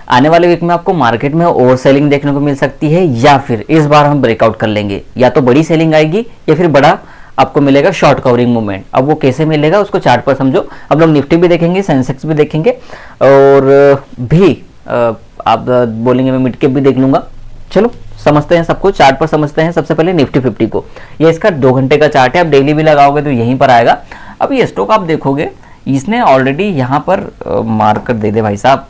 आने वाले वीक में आपको मार्केट में ओवर सेलिंग देखने को मिल सकती है, या फिर इस बार हम ब्रेकआउट कर लेंगे, या तो बड़ी सेलिंग आएगी या फिर बड़ा आपको मिलेगा शॉर्ट कवरिंग मूवमेंट। अब वो कैसे मिलेगा उसको चार्ट पर समझो। अब लोग निफ्टी भी देखेंगे, सेंसेक्स भी देखेंगे, और भी आप बोलेंगे मैं मिड कैप भी देख लूंगा। चलो समझते हैं सबको, चार्ट पर समझते हैं। सबसे पहले निफ्टी 50 को, ये इसका 2 घंटे का चार्ट है। आप डेली भी लगाओगे तो यहीं पर आएगा। अब ये स्टॉक आप देखोगे, इसने ऑलरेडी यहाँ पर मार्कर दे दे भाई साहब,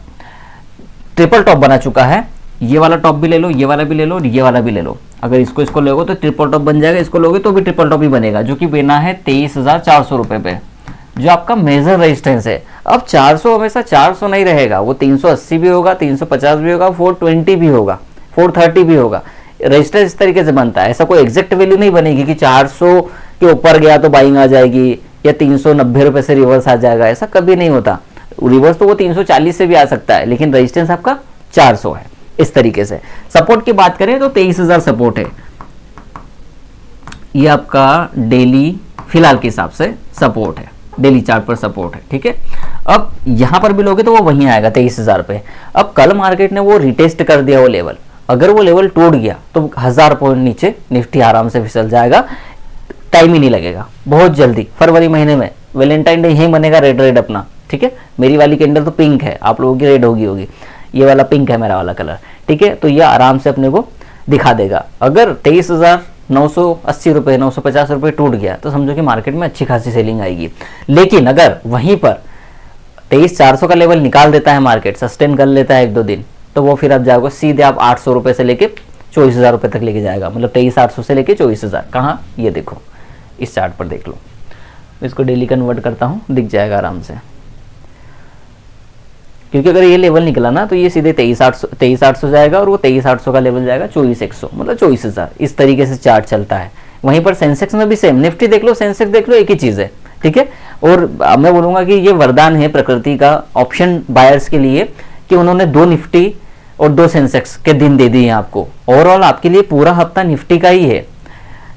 ट्रिपल टॉप बना चुका है। ये वाला टॉप भी ले लो, ये वाला भी ले लो, और ये वाला भी ले लो। अगर इसको लोगे तो ट्रिपल टॉप बन जाएगा, इसको लोगे तो भी ट्रिपल टॉप ही बनेगा, जो कि बना है 23,400 रुपए पे, जो आपका मेजर रेजिस्टेंस है। अब 400 हमेशा 400 नहीं रहेगा, वो 380 भी होगा, 350 भी होगा, 420 भी होगा, 430 भी होगा। रजिस्टर इस तरीके से बनता है, ऐसा कोई एग्जैक्ट वैल्यू नहीं बनेगी कि 400 के ऊपर गया तो बाइंग आ जाएगी या 390 रुपए से रिवर्स आ जाएगा, ऐसा कभी नहीं होता। रिवर्स तो वो 340 से भी आ सकता है, लेकिन रजिस्टेंस आपका 400 है। इस तरीके से सपोर्ट की बात करें तो 23,000 सपोर्ट है, ये आपका डेली फिलहाल के हिसाब से सपोर्ट है, डेली चार्ट पर सपोर्ट है, ठीक है। अब यहां पर भी लोगे तो वो वहीं आएगा 23,000 पे। अब कल मार्केट ने वो रिटेस्ट कर दिया वो लेवल, अगर वो लेवल टूट गया तो 1000 पॉइंट नीचे निफ्टी आराम से फिसल जाएगा, टाइम ही नहीं लगेगा, बहुत जल्दी। फरवरी महीने में वैलेंटाइन डे यहीं बनेगा रेड रेड अपना, ठीक है। मेरी वाली कैंडल तो पिंक है, आप लोगों की रेड होगी, ये वाला पिंक है मेरा वाला कलर, ठीक है। तो ये आराम से अपने को दिखा देगा। अगर 23,980 रुपए 950 रुपए टूट गया तो समझो कि मार्केट में अच्छी खासी सेलिंग आएगी। लेकिन अगर वहीं पर 23,400 का लेवल निकाल देता है मार्केट, सस्टेन कर लेता है 1-2 दिन, तो वो फिर आप जाओगे सीधे आप 800 रुपए से लेके 24,000 रुपए तक लेके जाएगा। मतलब 23,800 से लेके 24,000 कहाँ, ये देखो इस चार्ट पर देख लो। इसको डेली कन्वर्ट करता हूँ, दिख जाएगा आराम से। क्योंकि अगर ये लेवल निकला ना तो ये सीधे 23,800 जाएगा, और वो 23,800 का लेवल जाएगा 24,100, मतलब 24,000। इस तरीके से चार्ट चलता है। वहीं पर सेंसेक्स में भी सेम, निफ्टी देख लो, सेंसेक्स देख लो, एक ही चीज है, ठीक है। और मैं बोलूंगा कि ये वरदान है प्रकृति का ऑप्शन बायर्स के लिए कि उन्होंने 2 निफ्टी और 2 सेंसेक्स के दिन दे दिए हैं आपको। ओवरऑल आपके लिए पूरा हफ्ता निफ्टी का ही है।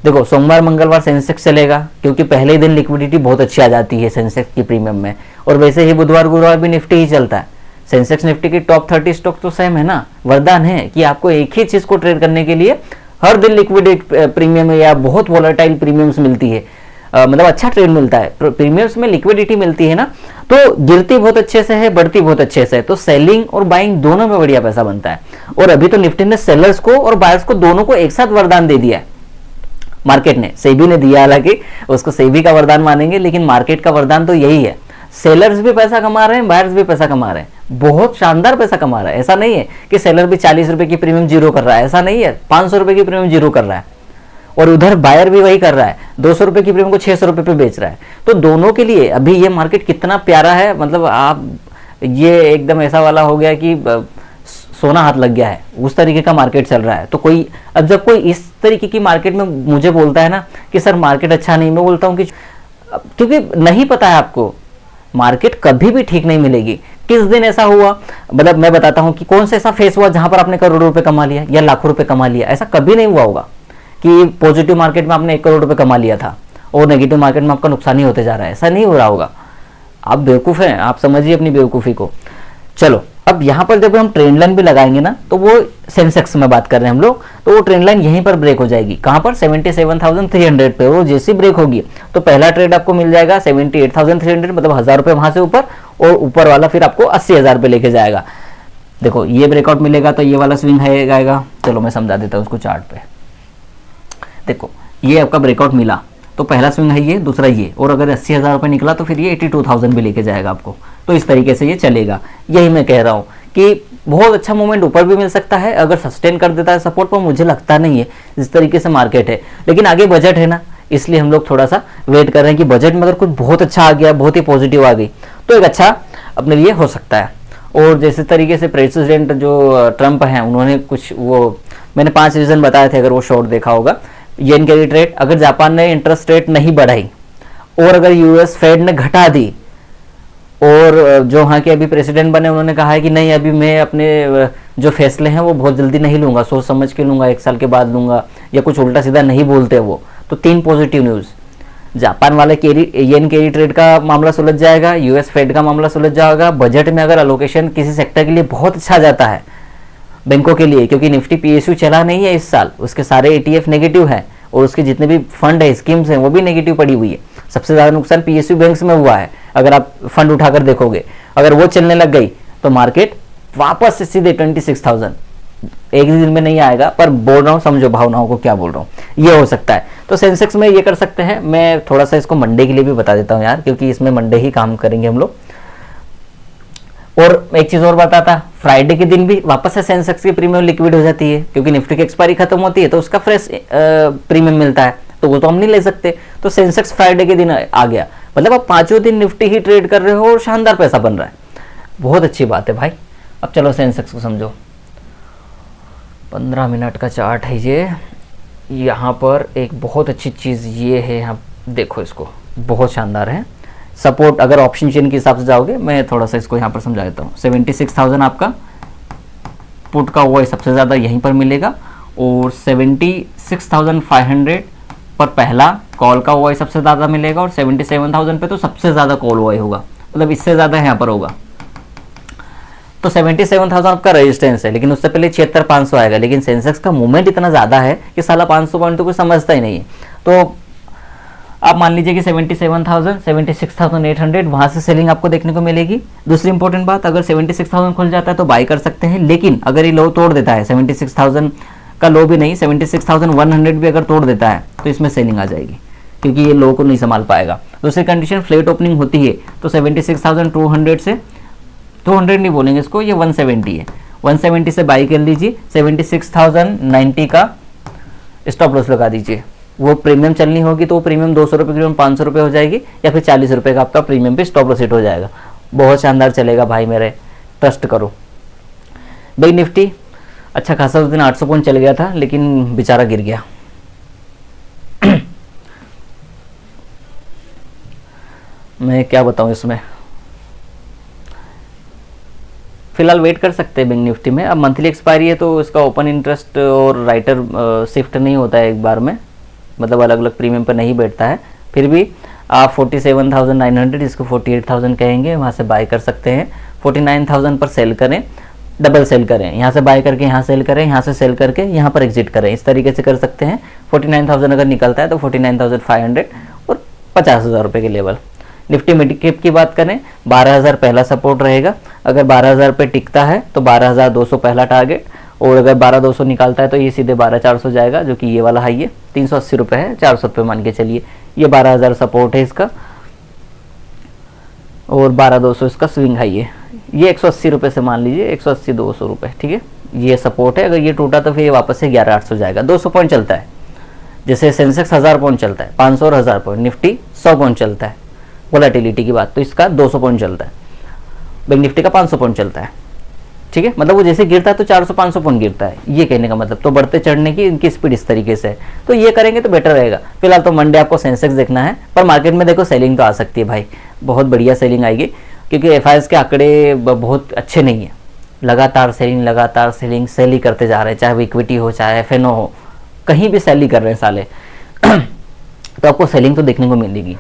देखो सोमवार मंगलवार सेंसेक्स चलेगा, क्योंकि पहले ही दिन लिक्विडिटी बहुत अच्छी आ जाती है सेंसेक्स की प्रीमियम में, और वैसे ही बुधवार गुरुवार भी निफ्टी ही चलता है। सेंसेक्स निफ्टी की टॉप 30 स्टॉक तो सेम है ना। वरदान है कि आपको एक ही चीज को ट्रेड करने के लिए हर दिन लिक्विडिटी प्रीमियम या बहुत वोलेटाइल प्रीमियम्स मिलती है, मतलब अच्छा ट्रेड मिलता है। प्रीमियम्स में लिक्विडिटी मिलती है ना, तो गिरती बहुत अच्छे से है, बढ़ती बहुत अच्छे से है, तो सेलिंग और बाइंग दोनों में बढ़िया पैसा बनता है। और अभी तो निफ्टी ने सेलर्स को और बायर्स को दोनों को एक साथ वरदान दे दिया है मार्केट ने। सेबी ने दिया, हालांकि उसको सेबी का वरदान मानेंगे, लेकिन मार्केट का वरदान तो यही है। सेलर्स भी पैसा कमा रहे हैं, बायर्स भी पैसा कमा रहे हैं, बहुत शानदार पैसा कमा रहा है। ऐसा नहीं है कि सेलर भी 40 रुपए की प्रीमियम जीरो कर रहा है, ऐसा नहीं है। 500 रुपए की प्रीमियम जीरो कर रहा है, और उधर बायर भी वही कर रहा है, 200 रुपए की प्रीमियम को 600 रुपए पे बेच रहा है। तो दोनों के लिए अभी ये मार्केट कितना प्यारा है, मतलब आप ये एकदम ऐसा वाला हो गया कि सोना हाथ लग गया है, उस तरीके का मार्केट चल रहा है। तो कोई अब जब कोई इस तरीके की मार्केट में मुझे बोलता है ना कि सर मार्केट अच्छा नहीं, मैं बोलता हूँ कि क्योंकि नहीं पता है आपको, मार्केट कभी भी ठीक नहीं मिलेगी। किस दिन ऐसा हुआ, मतलब मैं बताता हूं कि कौन सा ऐसा फेस हुआ जहां पर आपने करोड़ों रुपए कमा लिया या लाखों रुपए कमा लिया। ऐसा कभी नहीं हुआ होगा कि पॉजिटिव मार्केट में आपने 1 करोड़ रुपए कमा लिया था और नेगेटिव मार्केट में आपका नुकसान ही होते जा रहा है, ऐसा नहीं हो रहा होगा। आप बेवकूफ हैं, आप समझिए अपनी बेवकूफी को। चलो अब यहाँ पर जब हम ट्रेंड लाइन भी लगाएंगे ना, तो वो सेंसेक्स में बात कर रहे हैं हम लोग, तो वो ट्रेंड लाइन यहीं पर ब्रेक हो जाएगी। कहाँ पर, 77,300 पे। वो जैसी ब्रेक होगी तो पहला ट्रेड आपको मिल जाएगा 78,300, मतलब 1000 रुपए वहां से ऊपर, और ऊपर वाला फिर आपको 80,000 पे लेके जाएगा। देखो ये ब्रेकआउट मिलेगा तो ये वाला स्विंग आएगा। चलो मैं समझा देता हूँ उसको चार्ट पे। देखो ये आपका ब्रेकआउट मिला तो पहला स्विंग है ये, दूसरा ये, और अगर 80,000 रुपए निकला तो फिर ये 82,000 भी लेके जाएगा आपको। तो इस तरीके से ये चलेगा। यही मैं कह रहा हूँ कि बहुत अच्छा मूवमेंट ऊपर भी मिल सकता है अगर सस्टेन कर देता है सपोर्ट पर। मुझे लगता नहीं है जिस तरीके से मार्केट है, लेकिन आगे बजट है ना, इसलिए हम लोग थोड़ा सा वेट कर रहे हैं कि बजट में अगर कुछ बहुत अच्छा आ गया, बहुत ही पॉजिटिव आ गई, तो एक अच्छा अपने लिए हो सकता है। और जैसे तरीके से प्रेसिडेंट जो ट्रंप हैं, उन्होंने कुछ वो मैंने 5 रीजन बताए थे, अगर वो शॉर्ट देखा होगा। येन कैरी रेट, अगर जापान ने इंटरेस्ट रेट नहीं बढ़ाई और अगर यूएस फेड ने घटा दी, और जो वहाँ के अभी प्रेसिडेंट बने उन्होंने कहा है कि नहीं अभी मैं अपने जो फैसले हैं वो बहुत जल्दी नहीं लूंगा, सोच समझ के लूंगा, 1 साल के बाद लूंगा, या कुछ उल्टा सीधा नहीं बोलते वो, तो 3 पॉजिटिव न्यूज़। जापान वाले येन कैरी ट्रेड का मामला सुलझ जाएगा, यूएस फेड का मामला सुलझ जाएगा। बजट में अगर अलोकेशन किसी सेक्टर के लिए बहुत अच्छा जाता है बैंकों के लिए, क्योंकि निफ्टी पीएसयू चला नहीं है इस साल, उसके सारे ETF नेगेटिव हैं और उसके जितने भी फंड है, स्कीम्स हैं, वो भी नेगेटिव पड़ी हुई है। सबसे ज़्यादा नुकसान पीएसयू बैंक्स में हुआ है। अगर आप फंड उठाकर देखोगे, अगर वो चलने लग गई तो मार्केट वापस से सीधे 26,000, एक दिन में नहीं आएगा, पर बोल रहा हूँ, समझो भावनाओं को क्या बोल रहा हूँ, ये हो सकता है। तो सेंसेक्स में ये कर सकते हैं। मैं थोड़ा सा इसको मंडे के लिए भी बता देता हूँ यार, क्योंकि इसमें मंडे ही काम करेंगे हम लोग। और एक चीज और बताता, फ्राइडे के दिन भी वापस से सेंसेक्स की प्रीमियम लिक्विड हो जाती है, क्योंकि निफ्टी की एक्सपायरी खत्म होती है तो उसका फ्रेश प्रीमियम मिलता है, तो वो तो हम नहीं ले सकते। तो सेंसेक्स फ्राइडे के दिन आ गया, मतलब आप पांचों दिन निफ्टी ही ट्रेड कर रहे हो और शानदार पैसा बन रहा है। बहुत अच्छी बात है भाई। अब चलो सेंसेक्स को समझो। 15 मिनट का चार्ट है ये। यहाँ पर एक बहुत अच्छी चीज़ ये है, यहाँ देखो इसको, बहुत शानदार है। सपोर्ट अगर ऑप्शन चेन के हिसाब से जाओगे, मैं थोड़ा सा इसको यहाँ पर समझा देता हूँ। 76,000 आपका पुट का वो सबसे ज़्यादा यहीं पर मिलेगा, और 76,500 पर पहला कॉल का वो सबसे ज़्यादा मिलेगा, और 77,000 पे तो सबसे ज़्यादा कॉल वो होगा, मतलब इससे ज़्यादा यहाँ पर होगा। तो 77,000 आपका रेजिस्टेंस है, लेकिन उससे पहले 76,500 आएगा। लेकिन सेंसेक्स का मूवमेंट इतना ज़्यादा है कि साला 500 पॉइंट तो कोई समझता ही नहीं है। तो आप मान लीजिए कि 77,000, 76,800 वहाँ से सेलिंग आपको देखने को मिलेगी। दूसरी इंपॉर्टेंट बात, अगर 76,000 खुल जाता है तो बाई कर सकते हैं, लेकिन अगर ये लो तोड़ देता है, 76,000 का लो भी नहीं, 76,100 भी अगर तोड़ देता है तो इसमें सेलिंग आ जाएगी, क्योंकि ये लो को नहीं संभाल पाएगा। दूसरी कंडीशन, फ्लेट ओपनिंग होती है तो 76,200 से 200 नहीं बोलेंगे इसको, ये 170 है, 170 से बाई कर लीजिए। 76,090 का स्टॉप लॉस लगा दीजिए। वो प्रीमियम चलनी होगी तो वो प्रीमियम 200 रुपये की 500 रुपये हो जाएगी, या फिर 40 रुपये का आपका प्रीमियम पे स्टॉप लॉस हिट हो जाएगा। बहुत शानदार चलेगा भाई मेरे, ट्रस्ट करो। भाई निफ्टी अच्छा खासा उस दिन 800 पॉइंट चल गया था, लेकिन बेचारा गिर गया। मैं क्या बताऊं इसमें, फिलहाल वेट कर सकते हैं बैंक निफ्टी में। अब मंथली एक्सपायरी है तो इसका ओपन इंटरेस्ट और राइटर शिफ्ट नहीं होता है एक बार में, मतलब अलग अलग प्रीमियम पर नहीं बैठता है। फिर भी आप 47,900, इसको 48,000 कहेंगे, वहाँ से बाय कर सकते हैं। 49,000 पर सेल करें, डबल सेल करें, यहाँ से बाय करके यहाँ सेल करें, यहाँ से सेल करके यहाँ पर एग्जिट करें, इस तरीके से कर सकते हैं। 49,000 अगर निकलता है तो 49,500 और 50,000 रुपये के लेवल। निफ्टी मिड कैप की बात करें, 12,000 पहला सपोर्ट रहेगा। अगर 12,000 पे टिकता है तो 12,200 पहला टारगेट, और अगर 12,200 निकालता है तो ये सीधे 12,400 जाएगा, जो कि ये वाला हाई है, 380 रुपये है, 400 रुपये मान के चलिए। ये 12,000 सपोर्ट है इसका, और 12,200 इसका स्विंग हाई है। ये 180 रुपये से मान लीजिए, 180-200 रुपये, ठीक है, ये सपोर्ट है। अगर ये टूटा तो फिर ये वापस से 11,800 जाएगा। 200 पॉइंट चलता है, जैसे सेंसेक्स 1000 पॉइंट चलता है, 500 और 1000 पॉइंट, निफ्टी 100 पॉइंट चलता है वोलेटिलिटी की बात, तो इसका 200 पॉइंट चलता है, बैंक निफ्टी का 500 पॉइंट चलता है, ठीक है। मतलब वो जैसे गिरता है तो 400-500 पॉइंट गिरता है, ये कहने का मतलब। तो बढ़ते चढ़ने की इनकी स्पीड इस तरीके से है, तो ये करेंगे तो बेटर रहेगा। फिलहाल तो मंडे आपको सेंसेक्स देखना है, पर मार्केट में देखो सेलिंग तो आ सकती है भाई, बहुत बढ़िया सेलिंग आएगी, क्योंकि FIs के आंकड़े बहुत अच्छे नहीं है। लगातार सेलिंग सेल ही करते जा रहे हैं, चाहे वो इक्विटी हो चाहे FNO हो, कहीं भी सेल ही कर रहे हैं साले। तो आपको सेलिंग तो देखने को मिलेगी।